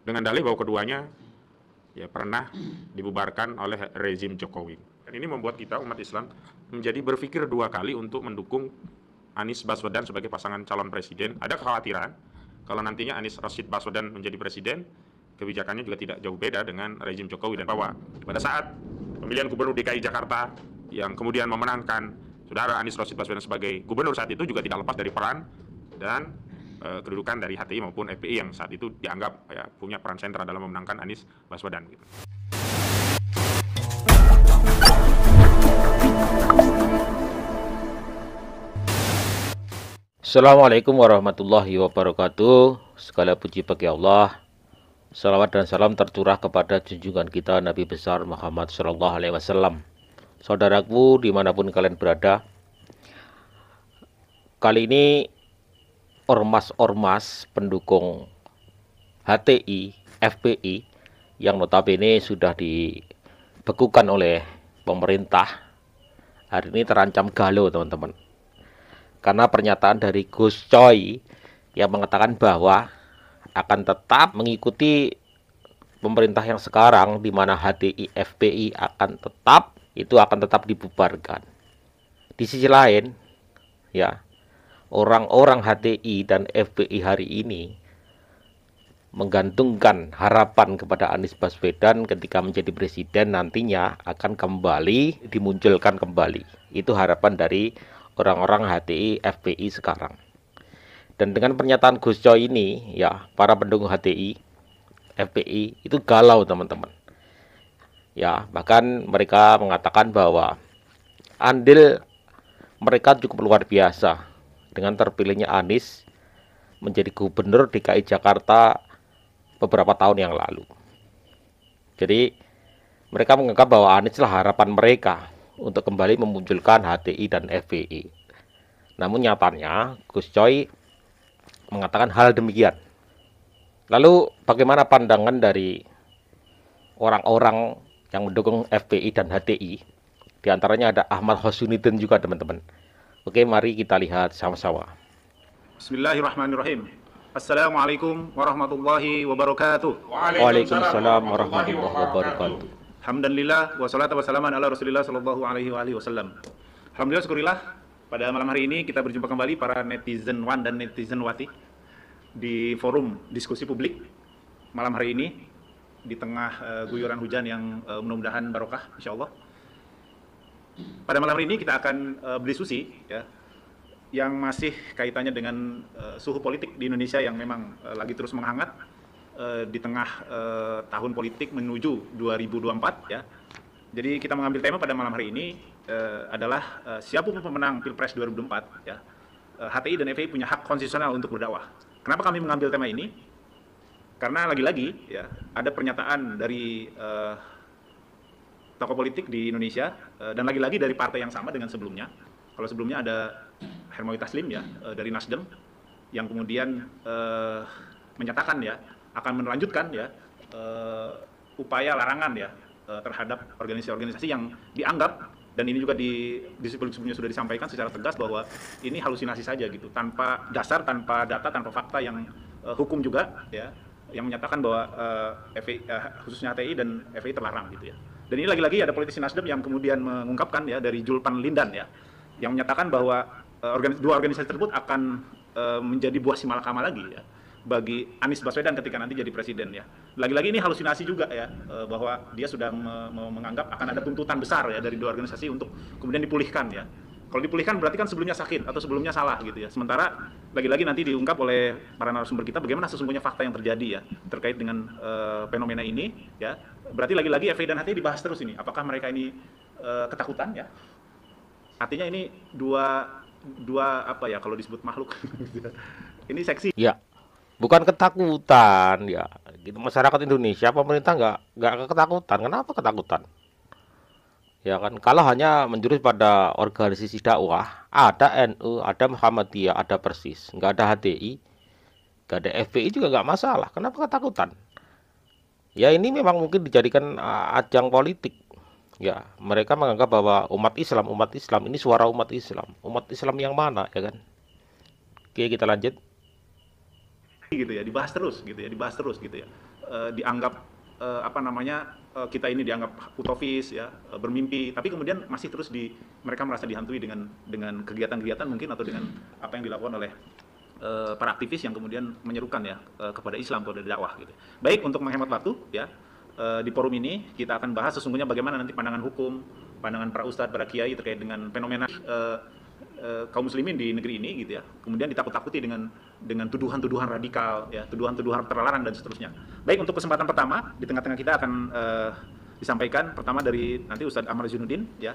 dengan dalih bahwa keduanya ya pernah dibubarkan oleh rezim Jokowi. Dan ini membuat kita umat Islam menjadi berpikir dua kali untuk mendukung Anies Baswedan sebagai pasangan calon presiden. Ada kekhawatiran kalau nantinya Anies Rashid Baswedan menjadi presiden, kebijakannya juga tidak jauh beda dengan rezim Jokowi, dan bahwa pada saat pemilihan gubernur DKI Jakarta yang kemudian memenangkan saudara Anies Rashid Baswedan sebagai gubernur saat itu juga tidak lepas dari peran dan kedudukan dari HTI maupun FPI yang saat itu dianggap ya, punya peran sentral dalam memenangkan Anies Baswedan. Gitu. Assalamualaikum warahmatullahi wabarakatuh. Segala puji bagi Allah. Salawat dan salam tercurah kepada junjungan kita Nabi besar Muhammad Shallallahu Alaihi Wasallam. Saudaraku dimanapun kalian berada, kali ini ormas-ormas pendukung HTI, FPI yang notabene sudah dibekukan oleh pemerintah hari ini terancam galau, teman-teman. Karena pernyataan dari Gus Coy yang mengatakan bahwa akan tetap mengikuti pemerintah yang sekarang, di mana HTI, FPI akan tetap dibubarkan. Di sisi lain, ya, orang-orang HTI dan FPI hari ini menggantungkan harapan kepada Anies Baswedan ketika menjadi presiden nantinya akan kembali dimunculkan kembali. Itu harapan dari orang-orang HTI, FPI sekarang. Dan dengan pernyataan Gus Coy ini, ya, para pendukung HTI, FPI itu galau, teman-teman. Ya, bahkan mereka mengatakan bahwa andil mereka cukup luar biasa dengan terpilihnya Anies menjadi gubernur DKI Jakarta beberapa tahun yang lalu. Jadi mereka menganggap bahwa Anies lah harapan mereka untuk kembali memunculkan HTI dan FPI. Namun nyatanya Gus Coy mengatakan hal demikian. Lalu bagaimana pandangan dari orang-orang yang mendukung FPI dan HTI? Di antaranya ada Ahmad Husnuddin juga, teman-teman. Oke, mari kita lihat sama-sama. Bismillahirrahmanirrahim. Assalamualaikum warahmatullahi wabarakatuh. Waalaikumsalam warahmatullahi wabarakatuh. Alhamdulillah wassalatu wassalamu ala Rasulillah sallallahu alaihi wasallam. Alhamdulillah, syukurillah, pada malam hari ini kita berjumpa kembali para netizen wan dan netizen wati di forum diskusi publik malam hari ini di tengah guyuran hujan yang mudah-mudahan barokah insyaallah. Pada malam hari ini kita akan berdiskusi ya, yang masih kaitannya dengan suhu politik di Indonesia yang memang lagi terus menghangat di tengah tahun politik menuju 2024 ya. Jadi kita mengambil tema pada malam hari ini adalah siapapun pemenang Pilpres 2024 ya, HTI dan FPI punya hak konstitusional untuk berdakwah. Kenapa kami mengambil tema ini? Karena lagi-lagi ya ada pernyataan dari tokoh politik di Indonesia dan lagi-lagi dari partai yang sama dengan sebelumnya. Kalau sebelumnya ada Hermawi Taslim ya dari Nasdem yang kemudian menyatakan ya akan melanjutkan ya upaya larangan ya terhadap organisasi-organisasi yang dianggap, dan ini juga di sebelumnya sudah disampaikan secara tegas bahwa ini halusinasi saja gitu, tanpa dasar, tanpa data, tanpa fakta yang hukum juga ya, yang menyatakan bahwa khususnya HTI dan FPI terlarang gitu ya. Dan ini lagi-lagi ada politisi Nasdem yang kemudian mengungkapkan ya dari Julpan Lindan ya, yang menyatakan bahwa dua organisasi tersebut akan menjadi buah si malakama lagi ya bagi Anies Baswedan ketika nanti jadi presiden ya. Lagi-lagi ini halusinasi juga ya, bahwa dia sudah menganggap akan ada tuntutan besar ya dari dua organisasi untuk kemudian dipulihkan ya. Kalau dipulihkan berarti kan sebelumnya sakit atau sebelumnya salah gitu ya. Sementara lagi-lagi nanti diungkap oleh para narasumber kita bagaimana sesungguhnya fakta yang terjadi ya terkait dengan fenomena ini ya. Berarti lagi-lagi FPI dan HTI dibahas terus ini. Apakah mereka ini ketakutan ya? Artinya ini dua apa ya kalau disebut makhluk ini seksi. Ya, bukan ketakutan ya. Gitu, masyarakat Indonesia, pemerintah nggak ketakutan. Kenapa ketakutan? Ya kan, kalau hanya menjurus pada organisasi dakwah, ada NU, ada Muhammadiyah, ada Persis, nggak ada HTI, nggak ada FPI juga nggak masalah. Kenapa ketakutan? Ya ini memang mungkin dijadikan ajang politik. Ya, mereka menganggap bahwa umat Islam ini suara umat Islam. Umat Islam yang mana, ya kan? Oke, kita lanjut. gitu ya, dibahas terus gitu ya. Dianggap kita ini dianggap utopis ya, bermimpi, tapi kemudian masih terus mereka merasa dihantui dengan kegiatan-kegiatan mungkin atau dengan apa yang dilakukan oleh para aktivis yang kemudian menyerukan ya kepada Islam, kepada dakwah gitu. Baik, untuk menghemat waktu ya, di forum ini kita akan bahas sesungguhnya bagaimana nanti pandangan hukum, pandangan para ustadz, para kiai terkait dengan fenomena kaum muslimin di negeri ini gitu ya. Kemudian ditakut-takuti dengan tuduhan-tuduhan radikal ya, tuduhan-tuduhan terlarang dan seterusnya. Baik, untuk kesempatan pertama di tengah-tengah kita akan disampaikan pertama dari nanti Ustadz Ahmad Zainuddin ya,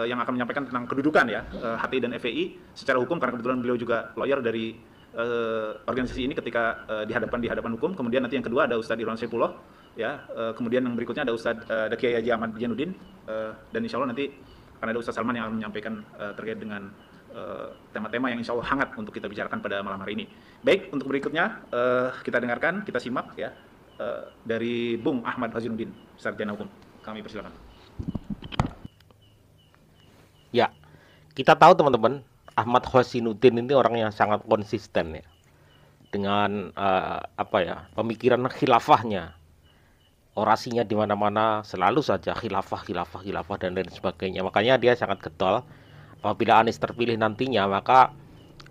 yang akan menyampaikan tentang kedudukan ya HTI dan FPI secara hukum, karena kebetulan beliau juga lawyer dari organisasi ini ketika di hadapan hukum. Kemudian nanti yang kedua ada Ustadz Irwan Saifullah ya, kemudian yang berikutnya ada Ustadz Kiai Haji Ahmad Zainuddin, dan insya Allah nanti akan ada Ustadz Salman yang akan menyampaikan terkait dengan tema-tema yang insya Allah hangat untuk kita bicarakan pada malam hari ini. Baik, untuk berikutnya kita dengarkan, kita simak ya, dari Bung Ahmad Zainuddin, Sarjana Hukum. Kami persilakan. Ya, kita tahu teman-teman, Ahmad Zainuddin ini orang yang sangat konsisten ya, dengan pemikiran khilafahnya, orasinya di mana-mana selalu saja khilafah dan lain sebagainya. Makanya dia sangat getol. Apabila Anies terpilih nantinya, maka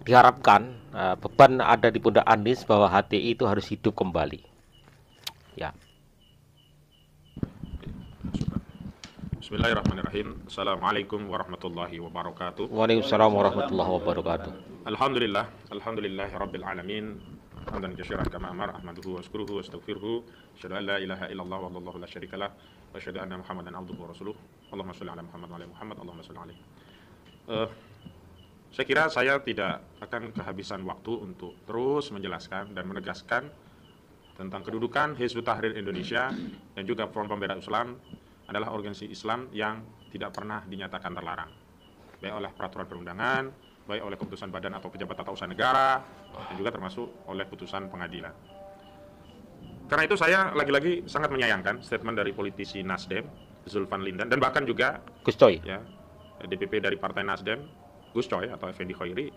diharapkan beban ada di pundak Anies bahwa HTI itu harus hidup kembali. Ya. Bismillahirrahmanirrahim. Assalamualaikum warahmatullahi wabarakatuh. Waalaikumsalam warahmatullahi wabarakatuh. Alhamdulillahi rabbil alamin. Hamdan katsiran kama amara ahmaduhu wa ashkuruhu wa astaghfiruhu. Asyhadu an la ilaha illallah wallahu la syarika lah wa asyhadu anna Muhammadan abduhu wa rasuluh. Allahumma shalli ala Muhammad wa ala Muhammad. Allahumma shalli alaihi. Saya kira saya tidak akan kehabisan waktu untuk terus menjelaskan dan menegaskan tentang kedudukan Hizbut Tahrir Indonesia dan juga Front Pembela Islam adalah organisasi Islam yang tidak pernah dinyatakan terlarang, baik oleh peraturan perundangan, baik oleh keputusan badan atau pejabat tata usaha negara, dan juga termasuk oleh putusan pengadilan. Karena itu saya lagi-lagi sangat menyayangkan statement dari politisi Nasdem, Zulfan Lindan, dan bahkan juga Gus Coy ya, DPP dari Partai Nasdem, Gus Coy atau Effendi Khairi,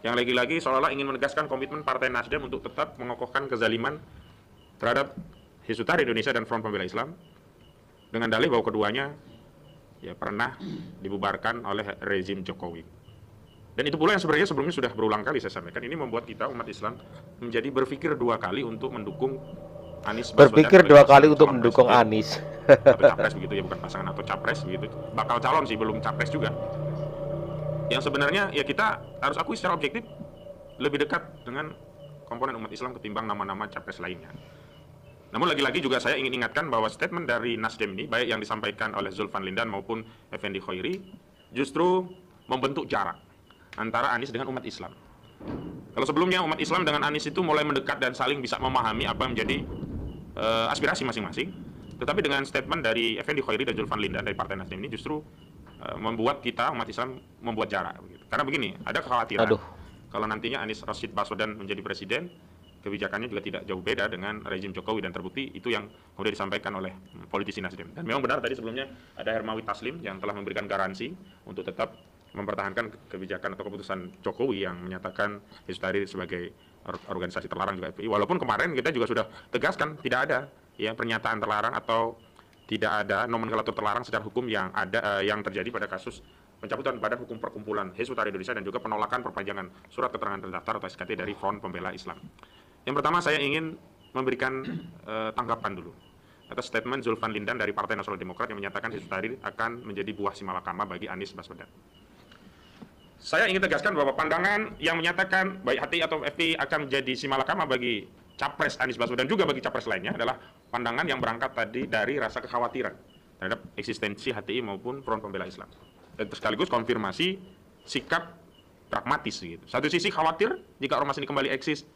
yang lagi-lagi seolah-olah ingin menegaskan komitmen Partai Nasdem untuk tetap mengokohkan kezaliman terhadap Hizbut Tahrir Indonesia dan Front Pembela Islam, dengan dalih bahwa keduanya ya pernah dibubarkan oleh rezim Jokowi. Dan itu pula yang sebenarnya sebelumnya sudah berulang kali saya sampaikan. Ini membuat kita umat Islam menjadi berpikir dua kali untuk mendukung Anies Baswedan. berpikir dua kali untuk mendukung Anies atau capres begitu ya, bukan pasangan atau capres begitu. Bakal calon sih, belum capres juga. Yang sebenarnya ya kita harus akui secara objektif lebih dekat dengan komponen umat Islam ketimbang nama-nama capres lainnya. Namun lagi-lagi juga saya ingin ingatkan bahwa statement dari Nasdem ini, baik yang disampaikan oleh Zulfan Lindan maupun Effendi Khairi, justru membentuk jarak antara Anies dengan umat Islam. Kalau sebelumnya umat Islam dengan Anies itu mulai mendekat dan saling bisa memahami apa yang menjadi aspirasi masing-masing, tetapi dengan statement dari Effendi Khairi dan Zulfan Lindan dari Partai Nasdem ini justru membuat kita umat Islam membuat jarak. Karena begini, ada kekhawatiran kalau nantinya Anies Rashid Baswedan menjadi presiden, kebijakannya juga tidak jauh beda dengan rezim Jokowi, dan terbukti itu yang kemudian disampaikan oleh politisi Nasdem. Dan memang benar tadi sebelumnya ada Hermawi Taslim yang telah memberikan garansi untuk tetap mempertahankan kebijakan atau keputusan Jokowi yang menyatakan Hizbut Tahrir sebagai organisasi terlarang juga FPI. Walaupun kemarin kita juga sudah tegaskan tidak ada ya pernyataan terlarang atau tidak ada nomenklatur terlarang secara hukum yang ada yang terjadi pada kasus pencabutan Badan Hukum Perkumpulan Hizbut Tahrir Indonesia dan juga penolakan perpanjangan surat keterangan terdaftar atau SKT dari Front Pembela Islam. Yang pertama saya ingin memberikan tanggapan dulu atas statement Zulfan Lindan dari Partai Nasional Demokrat yang menyatakan Hizbut Tahrir akan menjadi buah si malakama bagi Anies Baswedan. Saya ingin tegaskan bahwa pandangan yang menyatakan baik HTI atau FPI akan menjadi si malakama bagi Capres Anies Baswedan juga bagi Capres lainnya adalah pandangan yang berangkat tadi dari rasa kekhawatiran terhadap eksistensi HTI maupun Front Pembela Islam. Dan sekaligus konfirmasi sikap pragmatis gitu. Satu sisi khawatir jika ormas ini kembali eksis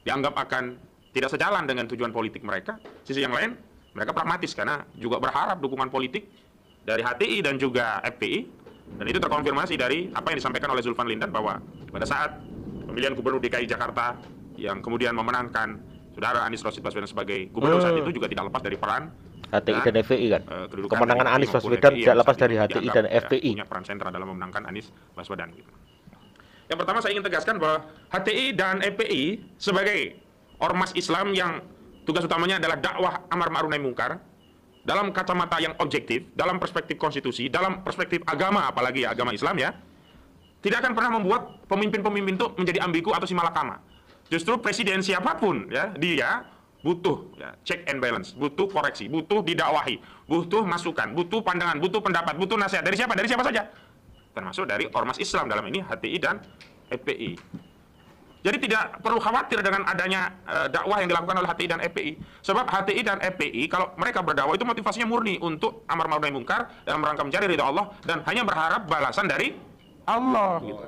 dianggap akan tidak sejalan dengan tujuan politik mereka. Sisi yang lain, mereka pragmatis karena juga berharap dukungan politik dari HTI dan juga FPI. Dan itu terkonfirmasi dari apa yang disampaikan oleh Zulfan Lindan bahwa pada saat pemilihan gubernur DKI Jakarta yang kemudian memenangkan saudara Anies Rashid Baswedan sebagai gubernur saat itu juga tidak lepas dari peran HTI dan FPI kan. Kemenangan Anies Baswedan tidak lepas dari HTI dan FPI. Punya peran sentral dalam memenangkan Anies Baswedan gitu. Yang pertama saya ingin tegaskan bahwa HTI dan FPI sebagai ormas Islam yang tugas utamanya adalah dakwah amar ma'ruf nahi munkar, dalam kacamata yang objektif, dalam perspektif konstitusi, dalam perspektif agama, apalagi ya agama Islam ya, tidak akan pernah membuat pemimpin-pemimpin itu menjadi ambigu atau simalakama. Justru presiden siapapun ya, dia butuh ya, check and balance, butuh koreksi, butuh didakwahi, butuh masukan, butuh pandangan, butuh pendapat, butuh nasihat. Dari siapa? Dari siapa saja. Termasuk dari ormas Islam, dalam ini HTI dan FPI. Jadi tidak perlu khawatir dengan adanya dakwah yang dilakukan oleh HTI dan FPI. Sebab HTI dan FPI kalau mereka berdakwah itu motivasinya murni untuk amar ma'ruf nahi munkar dalam rangka mencari ridha Allah dan hanya berharap balasan dari Allah. Gitu.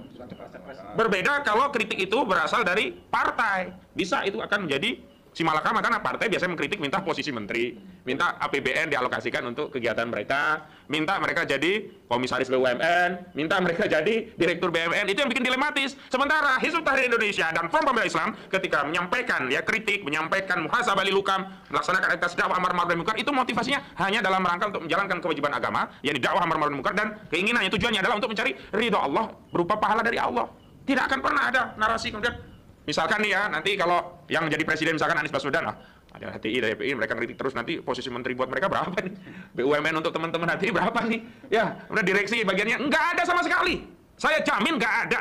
Berbeda kalau kritik itu berasal dari partai, bisa itu akan menjadi simalakama karena partai biasanya mengkritik minta posisi menteri, minta APBN dialokasikan untuk kegiatan mereka, minta mereka jadi komisaris BUMN, minta mereka jadi direktur BUMN, itu yang bikin dilematis. Sementara Hizbut Tahrir Indonesia dan Front Pembela Islam ketika menyampaikan ya kritik, menyampaikan muhasabah lil hukam, melaksanakan aktivitas dakwah amar ma'ruf nahi munkar, itu motivasinya hanya dalam rangka untuk menjalankan kewajiban agama, yakni dakwah amar ma'ruf nahi munkar, dan keinginannya tujuannya adalah untuk mencari ridha Allah berupa pahala dari Allah. Tidak akan pernah ada narasi kemudian misalkan nih ya, nanti kalau yang jadi presiden misalkan Anies Baswedan, ada HTI dan FPI, mereka kritik terus, nanti posisi menteri buat mereka berapa nih? BUMN untuk teman-teman HTI berapa nih? Ya, udah direksi bagiannya, nggak ada sama sekali. Saya jamin nggak ada.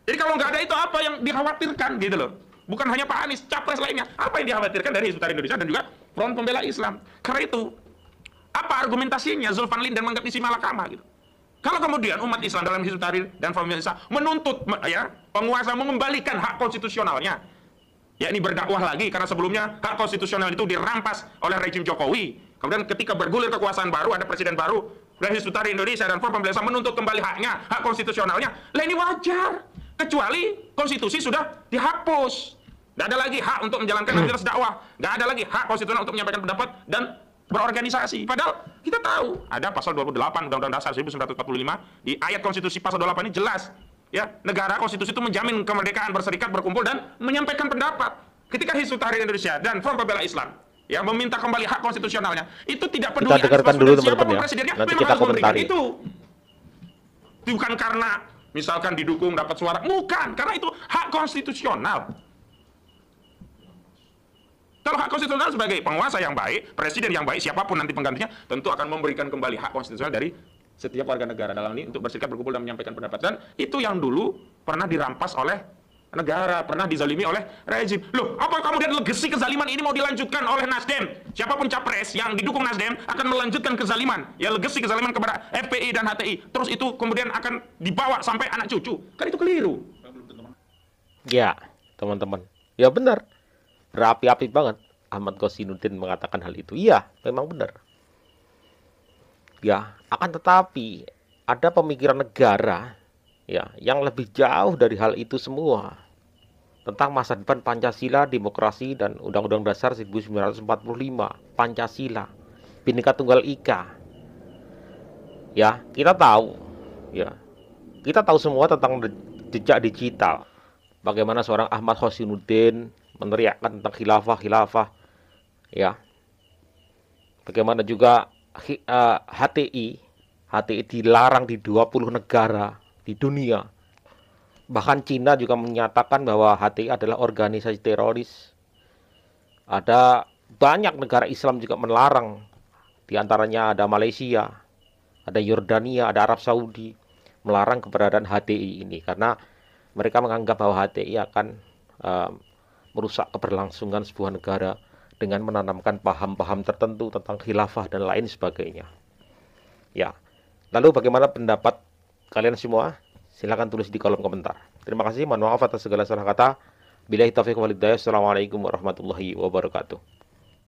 Jadi kalau nggak ada itu apa yang dikhawatirkan gitu loh. Bukan hanya Pak Anies, capres lainnya. Apa yang dikhawatirkan dari Hizbut Tahrir Indonesia dan juga Front Pembela Islam. Karena itu, apa argumentasinya Zulfan Linden menganggap isi malakama gitu? Kalau kemudian umat Islam dalam Hizbut Tahrir dan Front Pembela Islam menuntut ya penguasa mengembalikan hak konstitusionalnya, yakni berdakwah lagi karena sebelumnya hak konstitusional itu dirampas oleh rejim Jokowi. Kemudian ketika bergulir kekuasaan baru, ada presiden baru, dan Hizbut Tahrir Indonesia dan Front Pembela Islam menuntut kembali haknya, hak konstitusionalnya. Lah ini wajar, kecuali konstitusi sudah dihapus. Nggak ada lagi hak untuk menjalankan aktivitas dakwah, nggak ada lagi hak konstitusional untuk menyampaikan pendapat dan berorganisasi. Padahal kita tahu ada pasal 28 Undang-Undang Dasar 1945 di ayat konstitusi pasal 28 ini jelas ya, negara konstitusi itu menjamin kemerdekaan berserikat, berkumpul dan menyampaikan pendapat. Ketika Hizbut Tahrir Indonesia dan Front Pembela Islam ya meminta kembali hak konstitusionalnya, itu tidak peduli kita dengarkan dulu teman-teman ya, presidennya, nanti memang kita harus memberikan komentari. itu. Bukan karena misalkan didukung dapat suara, bukan, karena itu hak konstitusional. Kalau hak konstitusional sebagai penguasa yang baik, presiden yang baik, siapapun nanti penggantinya, tentu akan memberikan kembali hak konstitusional dari setiap warga negara dalam ini untuk berserikat, berkumpul, dan menyampaikan pendapat. Dan itu yang dulu pernah dirampas oleh negara, pernah dizalimi oleh rejim. Loh, apa kemudian legasi kezaliman ini mau dilanjutkan oleh Nasdem? Siapapun capres yang didukung Nasdem akan melanjutkan kezaliman. Ya, legasi kezaliman kepada FPI dan HTI. Terus itu kemudian akan dibawa sampai anak cucu. Kan itu keliru. Ya, teman-teman. Ya benar. Berapi-api banget Ahmad Kosinudin mengatakan hal itu. Iya, memang benar. Ya, akan tetapi ada pemikiran negara ya yang lebih jauh dari hal itu semua. Tentang masa depan Pancasila, demokrasi dan Undang-Undang Dasar 1945, Pancasila, Bhinneka Tunggal Ika. Ya, kita tahu ya. Kita tahu semua tentang jejak digital. Bagaimana seorang Ahmad Kosinudin meneriakkan tentang khilafah ya. Bagaimana juga HTI dilarang di 20 negara di dunia. Bahkan Cina juga menyatakan bahwa HTI adalah organisasi teroris. Ada banyak negara Islam juga melarang. Di antaranya ada Malaysia, ada Yordania, ada Arab Saudi melarang keberadaan HTI ini karena mereka menganggap bahwa HTI akan merusak keberlangsungan sebuah negara dengan menanamkan paham-paham tertentu tentang khilafah dan lain sebagainya. Ya. Lalu bagaimana pendapat kalian semua? Silakan tulis di kolom komentar. Terima kasih, mohon maaf atas segala salah kata. Billahi taufiq wal hidayah. Assalamualaikum warahmatullahi wabarakatuh.